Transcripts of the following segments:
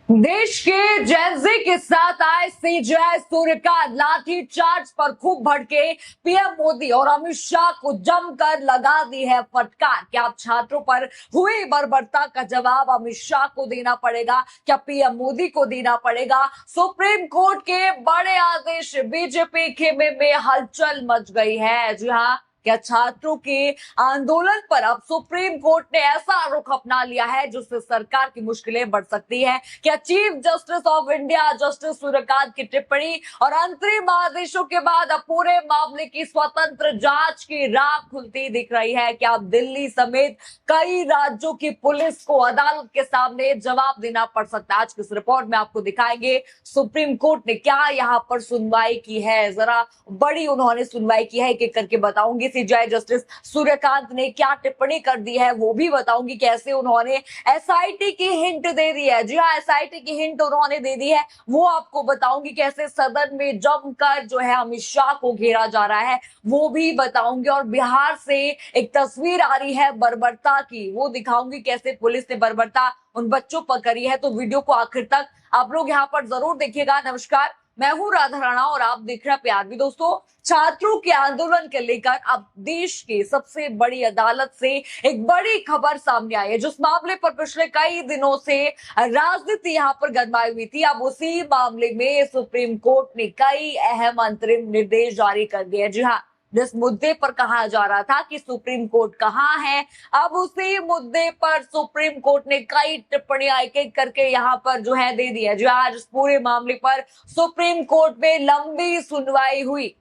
देश के जेनजी के साथ आए सीजेआई सूर्यकांत लाठीचार्ज पर खूब भड़के पीएम मोदी और अमित शाह को जमकर लगा दी है फटकार। क्या अब छात्रों पर हुई बर्बरता का जवाब अमित शाह को देना पड़ेगा? क्या पीएम मोदी को देना पड़ेगा? सुप्रीम कोर्ट के बड़े आदेश, बीजेपी खेमे में हलचल मच गई है। जी हाँ, क्या छात्रों के आंदोलन पर अब सुप्रीम कोर्ट ने ऐसा रुख अपना लिया है जिससे सरकार की मुश्किलें बढ़ सकती है? क्या chief justice of India justice Suryakant की टिप्पणी और अंतरिम आदेशों के बाद अब पूरे मामले की स्वतंत्र जांच की राह खुलती दिख रही है? क्या अब दिल्ली समेत कई राज्यों की पुलिस को अदालत के सामने जवाब देना पड़ सकता है? आज की इस रिपोर्ट में आपको दिखाएंगे सुप्रीम कोर्ट ने क्या यहाँ पर सुनवाई की है। जरा बड़ी उन्होंने सुनवाई की है, एक एक करके बताऊंगी। सीजेआई जस्टिस सूर्यकांत ने क्या टिप्पणी कर दी है वो भी बताऊंगी। कैसे उन्होंने एसआईटी की हिंट दे दी है, जी हाँ एसआईटी की हिंट उन्होंने दे दी है, वो आपको बताऊंगी। कैसे सदन में जमकर जो है अमित शाह को घेरा जा रहा है वो भी बताऊंगी। और बिहार से एक तस्वीर आ रही है बर्बरता की, वो दिखाऊंगी कैसे पुलिस ने बर्बरता उन बच्चों पर करी है। तो वीडियो को आखिर तक आप लोग यहाँ पर जरूर देखिएगा। नमस्कार, मैं हूं राधा राणा और आप देख रहे हैं प्यार भी। दोस्तों, छात्रों के आंदोलन के लेकर अब देश की सबसे बड़ी अदालत से एक बड़ी खबर सामने आई है। जिस मामले पर पिछले कई दिनों से राजनीति यहां पर गरमाई हुई थी, अब उसी मामले में सुप्रीम कोर्ट ने कई अहम अंतरिम निर्देश जारी कर दिए। जी हाँ, जिस मुद्दे पर कहा जा रहा था कि सुप्रीम कोर्ट कहाँ है, अब उसी मुद्दे पर सुप्रीम कोर्ट ने कई टिप्पणियां एक एक करके यहाँ पर जो है दे दी है। जो आज पूरे मामले पर सुप्रीम कोर्ट में लंबी सुनवाई हुई।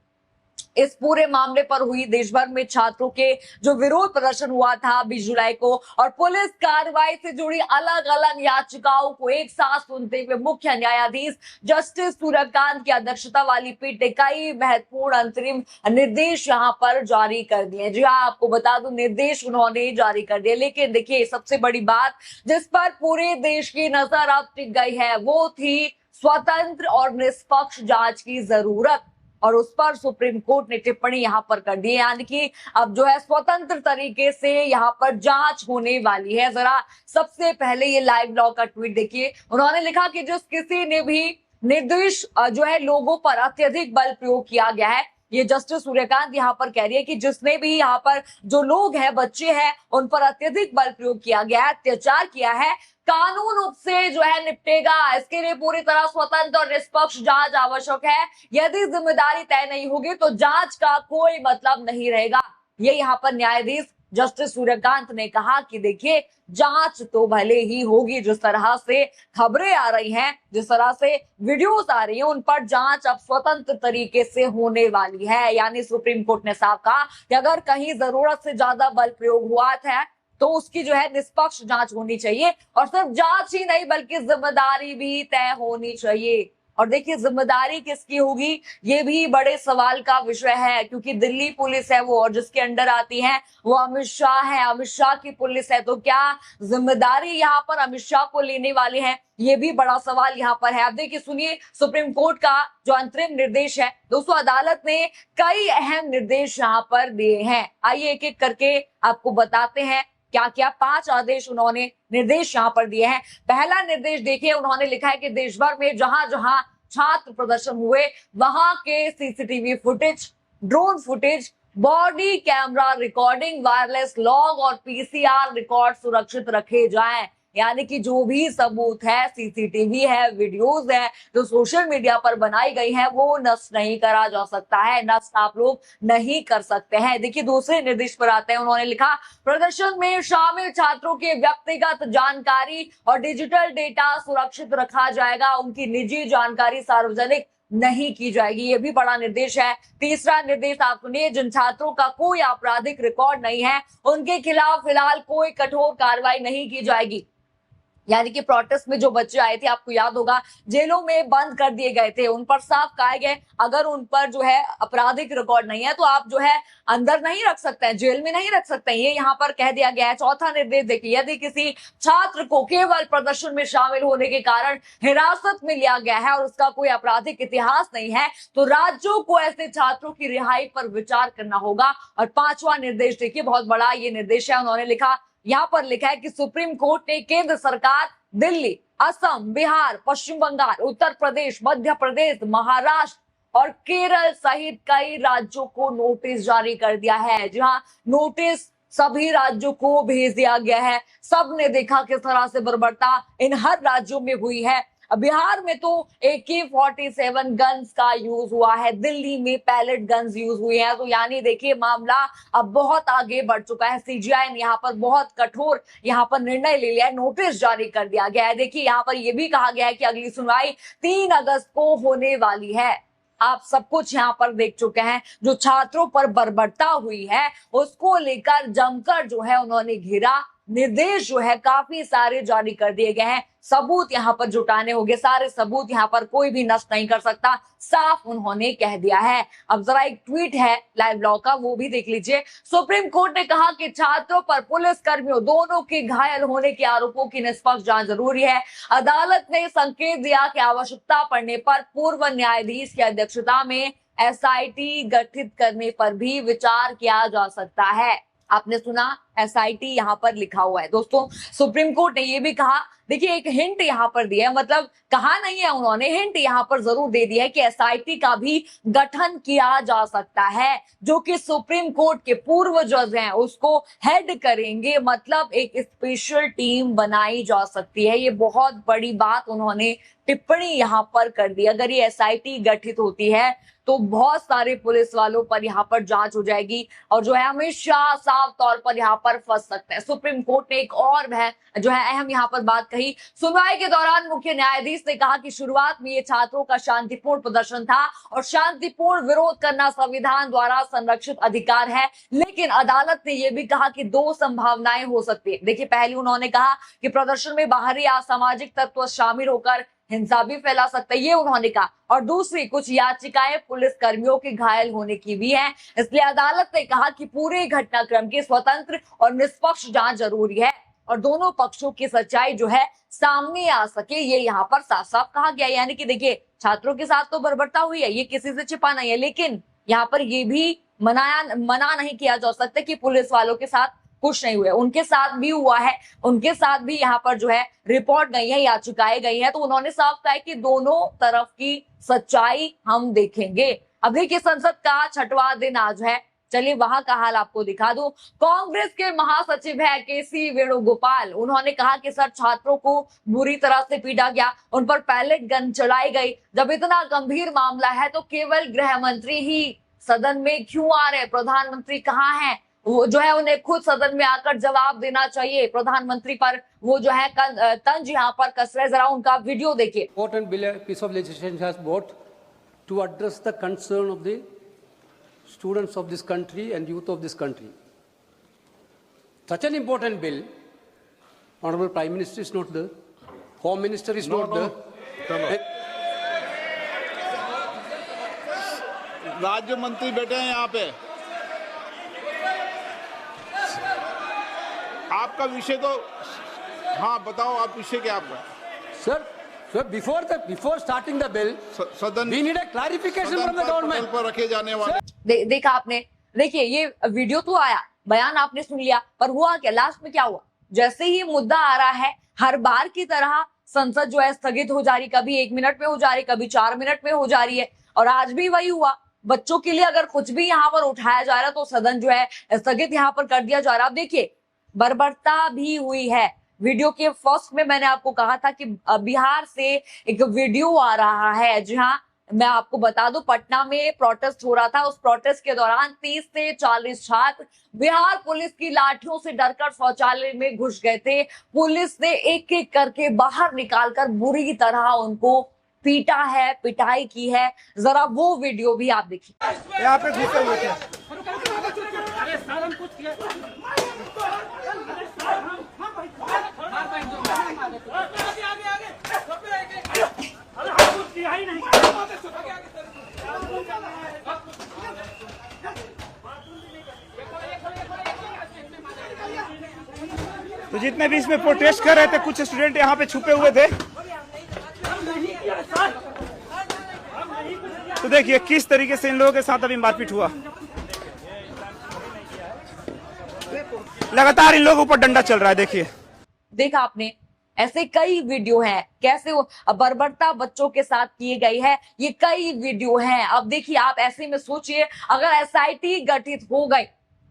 इस पूरे मामले पर हुई देश भर में छात्रों के जो विरोध प्रदर्शन हुआ था 20 जुलाई को, और पुलिस कार्रवाई से जुड़ी अलग अलग याचिकाओं को एक साथ सुनते हुए मुख्य न्यायाधीश जस्टिस सूर्यकांत की अध्यक्षता वाली पीठ ने कई महत्वपूर्ण अंतरिम निर्देश यहां पर जारी कर दिए। जी हाँ, आपको बता दूं निर्देश उन्होंने जारी कर दिए। लेकिन देखिए, सबसे बड़ी बात जिस पर पूरे देश की नजर अब टिक गई है वो थी स्वतंत्र और निष्पक्ष जांच की जरूरत, और उस पर सुप्रीम कोर्ट ने टिप्पणी यहां पर कर दी है। यानी कि अब जो है स्वतंत्र तरीके से यहां पर जांच होने वाली है। जरा सबसे पहले ये लाइव लॉ का ट्वीट देखिए। उन्होंने लिखा कि जिस किसी ने भी निर्देश जो है लोगों पर अत्यधिक बल प्रयोग किया गया है, ये जस्टिस सूर्यकांत यहाँ पर कह रही है कि जिसने भी यहाँ पर जो लोग हैं, बच्चे हैं, उन पर अत्यधिक बल प्रयोग किया गया है, अत्याचार किया है, कानून उससे जो है निपटेगा। इसके लिए पूरी तरह स्वतंत्र और निष्पक्ष जांच आवश्यक है। यदि जिम्मेदारी तय नहीं होगी तो जांच का कोई मतलब नहीं रहेगा। ये यहाँ पर न्यायाधीश जस्टिस सूर्यकांत ने कहा कि देखिए, जांच तो भले ही होगी, जिस तरह से खबरें आ रही हैं, जिस तरह से वीडियोस आ रही हैं, उन पर जांच अब स्वतंत्र तरीके से होने वाली है। यानी सुप्रीम कोर्ट ने साफ कहा कि अगर कहीं जरूरत से ज्यादा बल प्रयोग हुआ है तो उसकी जो है निष्पक्ष जांच होनी चाहिए, और सिर्फ जांच ही नहीं बल्कि जिम्मेदारी भी तय होनी चाहिए। और देखिए, जिम्मेदारी किसकी होगी ये भी बड़े सवाल का विषय है, क्योंकि दिल्ली पुलिस है वो, और जिसके अंडर आती है वो अमित शाह है, अमित शाह की पुलिस है। तो क्या जिम्मेदारी यहाँ पर अमित शाह को लेने वाले हैं, ये भी बड़ा सवाल यहाँ पर है। अब देखिए, सुनिए सुप्रीम कोर्ट का जो अंतरिम निर्देश है। दोस्तों, अदालत ने कई अहम निर्देश यहाँ पर दिए हैं। आइए एक एक करके आपको बताते हैं क्या क्या 5 आदेश उन्होंने निर्देश यहाँ पर दिए हैं। पहला निर्देश देखिए, उन्होंने लिखा है कि देश भर में जहां जहां छात्र प्रदर्शन हुए वहां के CCTV footage, drone footage, body camera recording, wireless log और पीसीआर रिकॉर्ड सुरक्षित रखे जाएं। यानी कि जो भी सबूत है, सीसीटीवी है, वीडियोस है, जो सोशल मीडिया पर बनाई गई है, वो नष्ट नहीं करा जा सकता है, नष्ट आप लोग नहीं कर सकते हैं। देखिए, दूसरे निर्देश पर आते हैं। उन्होंने लिखा, प्रदर्शन में शामिल छात्रों के व्यक्तिगत जानकारी और डिजिटल डेटा सुरक्षित रखा जाएगा, उनकी निजी जानकारी सार्वजनिक नहीं की जाएगी। ये भी बड़ा निर्देश है। तीसरा निर्देश आप सुनिए, जिन छात्रों का कोई आपराधिक रिकॉर्ड नहीं है उनके खिलाफ फिलहाल कोई कठोर कार्रवाई नहीं की जाएगी। यानी कि प्रोटेस्ट में जो बच्चे आए थे, आपको याद होगा, जेलों में बंद कर दिए गए थे, उन पर साफ कहा गया अगर उन पर जो है आपराधिक रिकॉर्ड नहीं है तो आप जो है अंदर नहीं रख सकते हैं, जेल में नहीं रख सकते हैं, ये यहाँ पर कह दिया गया है। चौथा निर्देश देखिए, यदि किसी छात्र को केवल प्रदर्शन में शामिल होने के कारण हिरासत में लिया गया है और उसका कोई आपराधिक इतिहास नहीं है तो राज्यों को ऐसे छात्रों की रिहाई पर विचार करना होगा। और 5वां निर्देश देखिए, बहुत बड़ा ये निर्देश है। उन्होंने लिखा, यहां पर लिखा है कि सुप्रीम कोर्ट ने केंद्र सरकार, दिल्ली असम, बिहार, पश्चिम बंगाल, उत्तर प्रदेश, मध्य प्रदेश, महाराष्ट्र और केरल सहित कई राज्यों को नोटिस जारी कर दिया है। जी हाँ, नोटिस सभी राज्यों को भेज दिया गया है। सबने देखा किस तरह से बर्बरता इन हर राज्यों में हुई है। बिहार में तो AK-47 गन्स का यूज हुआ है, दिल्ली में पैलेट गन्स यूज हुए हैं। तो यानी देखिए मामला अब बहुत आगे बढ़ चुका है। CGI ने यहाँ पर बहुत कठोर यहाँ पर निर्णय ले लिया है, नोटिस जारी कर दिया गया है। देखिए यहाँ पर यह भी कहा गया है कि अगली सुनवाई 3 अगस्त को होने वाली है। आप सब कुछ यहाँ पर देख चुके हैं। जो छात्रों पर बर्बरता हुई है उसको लेकर जमकर जो है उन्होंने घेरा, निर्देश जो है काफी सारे जारी कर दिए गए हैं। सबूत यहाँ पर जुटाने होंगे, सारे सबूत यहाँ पर कोई भी नष्ट नहीं कर सकता, साफ उन्होंने कह दिया है। अब जरा एक ट्वीट है लाइव लॉ का, वो भी देख लीजिए। सुप्रीम कोर्ट ने कहा कि छात्रों पर पुलिस कर्मियों दोनों के घायल होने के आरोपों की निष्पक्ष जांच जरूरी है। अदालत ने संकेत दिया कि आवश्यकता पड़ने पर पूर्व न्यायाधीश की अध्यक्षता में SIT गठित करने पर भी विचार किया जा सकता है। आपने सुना, SIT यहाँ पर लिखा हुआ है। दोस्तों, सुप्रीम कोर्ट ने ये भी कहा, देखिए एक हिंट यहाँ पर दिया है, मतलब कहा नहीं है उन्होंने, हिंट यहाँ पर जरूर दे दिया है कि SIT का भी गठन किया जा सकता है, जो कि सुप्रीम कोर्ट के पूर्व जज हैं उसको हेड करेंगे। मतलब एक स्पेशल टीम बनाई जा सकती है। ये बहुत बड़ी बात उन्होंने टिप्पणी यहाँ पर कर दी। अगर ये SIT गठित होती है तो बहुत सारे पुलिस वालों पर यहाँ पर जांच हो जाएगी और जो है हमेशा साफ तौर पर यहाँ पर फंस सकते हैं। सुप्रीम कोर्ट ने एक और जो है अहम यहाँ पर बात कही। सुनवाई के दौरान मुख्य न्यायाधीश ने कहा कि शुरुआत में ये छात्रों का शांतिपूर्ण प्रदर्शन था और शांतिपूर्ण विरोध करना संविधान द्वारा संरक्षित अधिकार है, लेकिन अदालत ने यह भी कहा कि 2 संभावनाएं हो सकती है। देखिए, पहली उन्होंने कहा कि प्रदर्शन में बाहरी असामाजिक तत्व शामिल होकर हिंसा भी फैला सकता है, ये उन्होंने कहा। और दूसरी, कुछ याचिकाएं पुलिस कर्मियों के घायल होने की भी हैं। इसलिए अदालत ने कहा कि पूरे घटनाक्रम की स्वतंत्र और निष्पक्ष जांच जरूरी है और दोनों पक्षों की सच्चाई जो है सामने आ सके, ये यहाँ पर साफ साफ कहा गया। यानी कि देखिए, छात्रों के साथ तो बर्बरता हुई है, ये किसी से छिपा नहीं है, लेकिन यहाँ पर ये भी मना नहीं किया जा सकता कि पुलिस वालों के साथ कुछ नहीं हुआ, उनके साथ भी हुआ है, उनके साथ भी यहाँ पर जो है रिपोर्ट गई है, याचिकाएं गई है। तो उन्होंने साफ कहा कि दोनों तरफ की सच्चाई हम देखेंगे। अब देखिए, संसद का 6वां दिन आज है। चलिए वहां का हाल आपको दिखा दूं। कांग्रेस के महासचिव है KC वेणुगोपाल, उन्होंने कहा कि सर, छात्रों को बुरी तरह से पीटा गया, उन पर पैलेट गन चलाई गई। जब इतना गंभीर मामला है तो केवल गृह मंत्री ही सदन में क्यों आ रहे? प्रधानमंत्री कहाँ है? वो जो है उन्हें खुद सदन में आकर जवाब देना चाहिए प्रधानमंत्री पर। वो जो है तंज यहाँ पर कस रहे, जरा उनका वीडियो देखिए। Important bill, piece of legislation has brought to address the concern of the students of this country and youth of this country. Such an important bill, Honorable Prime Minister is not there, Home Minister is not there. राज्य मंत्री बैठे हैं यहाँ पे। आपका विषय तो, हाँ बताओ, आप विषय क्या आपका? Sir, before starting the bill, सदन we need a clarification from the government. पर रखे जाने वाले देखा आपने, देखिए ये वीडियो तो आया, बयान आपने सुन लिया, पर हुआ क्या? लास्ट में क्या हुआ? जैसे ही मुद्दा आ रहा है, हर बार की तरह संसद जो है स्थगित हो जा रही, कभी 1 मिनट में हो जा रही, कभी 4 मिनट में हो जा रही है। और आज भी वही हुआ। बच्चों के लिए अगर कुछ भी यहाँ पर उठाया जा रहा है तो सदन जो है स्थगित यहाँ पर कर दिया जा रहा है। अब देखिए, बर्बरता भी हुई है। वीडियो के फर्स्ट में मैंने आपको कहा था कि बिहार से एक वीडियो आ रहा है। जी हाँ, मैं आपको बता दूं, पटना में प्रोटेस्ट हो रहा था। उस प्रोटेस्ट के दौरान 30 से 40 छात्र बिहार पुलिस की लाठियों से डरकर शौचालय में घुस गए थे। पुलिस ने एक एक करके बाहर निकालकर बुरी तरह उनको पीटा है, पिटाई की है। जरा वो वीडियो भी आप देखिए। यहाँ पे घुसे हुए थे। तो जितने भी इसमें प्रोटेस्ट कर रहे थे, कुछ स्टूडेंट यहाँ पे छुपे हुए थे। तो देखिए किस तरीके से इन लोगों के साथ अभी मारपीट हुआ। लगातार इन लोगों ऊपर डंडा चल रहा है। देखिए, देखा आपने, ऐसे कई वीडियो हैं कैसे वो बर्बरता बच्चों के साथ किए गई है, ये कई वीडियो हैं। अब देखिए आप ऐसे में सोचिए, अगर एसआईटी गठित हो गई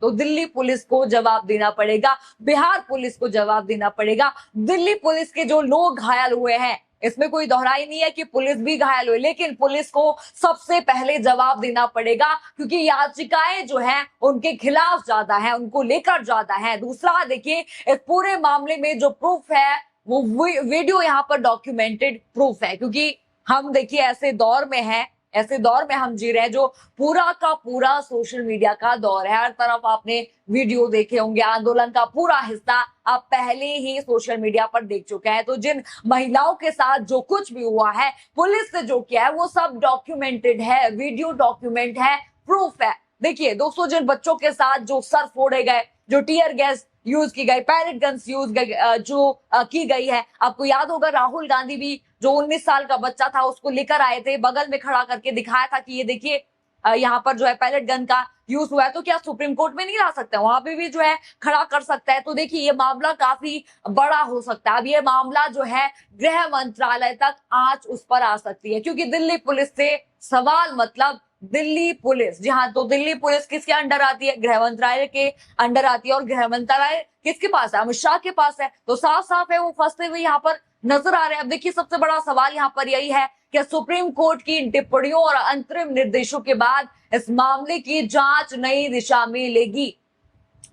तो दिल्ली पुलिस को जवाब देना पड़ेगा, बिहार पुलिस को जवाब देना पड़ेगा। दिल्ली पुलिस के जो लोग घायल हुए हैं, इसमें कोई दोहराई नहीं है कि पुलिस भी घायल हुई, लेकिन पुलिस को सबसे पहले जवाब देना पड़ेगा, क्योंकि याचिकाएं जो हैं उनके खिलाफ ज्यादा है, उनको लेकर ज्यादा है। दूसरा देखिए, इस पूरे मामले में जो प्रूफ है वो वीडियो यहाँ पर डॉक्यूमेंटेड प्रूफ है, क्योंकि हम देखिए ऐसे दौर में हैं, ऐसे दौर में हम जी रहे हैं जो पूरा का पूरा सोशल मीडिया का दौर है। हर तरफ आपने वीडियो देखे होंगे, आंदोलन का पूरा हिस्सा आप पहले ही सोशल मीडिया पर देख चुके हैं। तो जिन महिलाओं के साथ जो कुछ भी हुआ है, पुलिस ने जो किया है, वो सब डॉक्यूमेंटेड है, वीडियो डॉक्यूमेंट है, प्रूफ है। देखिए 200 जिन बच्चों के साथ जो सर फोड़े गए, जो टीयर गैस यूज की गई, पैलेट गन्स यूज की गई है। आपको याद होगा राहुल गांधी भी जो 19 साल का बच्चा था उसको लेकर आए थे, बगल में खड़ा करके दिखाया था कि ये देखिए यहाँ पर जो है पैलेट गन का यूज हुआ है, तो क्या सुप्रीम कोर्ट में नहीं ला सकते, वहां पे भी जो है खड़ा कर सकता है। तो देखिए ये मामला काफी बड़ा हो सकता है। अब ये मामला जो है गृह मंत्रालय तक आंच उस पर आ सकती है, क्योंकि दिल्ली पुलिस से सवाल, मतलब दिल्ली पुलिस, जी हाँ, तो दिल्ली पुलिस किसके अंडर आती है? गृह मंत्रालय के अंडर आती है। और गृह मंत्रालय किसके पास है? अमित शाह के पास है। तो साफ साफ है वो फंसते हुए यहाँ पर नजर आ रहे हैं। अब देखिए सबसे बड़ा सवाल यहाँ पर यही है कि सुप्रीम कोर्ट की टिप्पणियों और अंतरिम निर्देशों के बाद इस मामले की जांच नई दिशा में लेगी।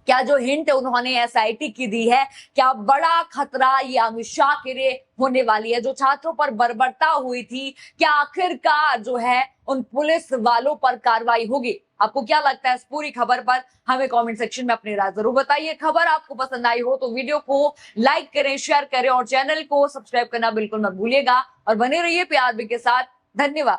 क्या जो हिंट उन्होंने एसआईटी की दी है, क्या बड़ा खतरा ये अमित शाह के लिए होने वाली है? जो छात्रों पर बर्बरता हुई थी, क्या आखिरकार जो है उन पुलिस वालों पर कार्रवाई होगी? आपको क्या लगता है इस पूरी खबर पर? हमें कमेंट सेक्शन में अपनी राय जरूर बताइए। खबर आपको पसंद आई हो तो वीडियो को लाइक करें, शेयर करें और चैनल को सब्सक्राइब करना बिल्कुल मत भूलिएगा। और बने रहिए PRB के साथ। धन्यवाद।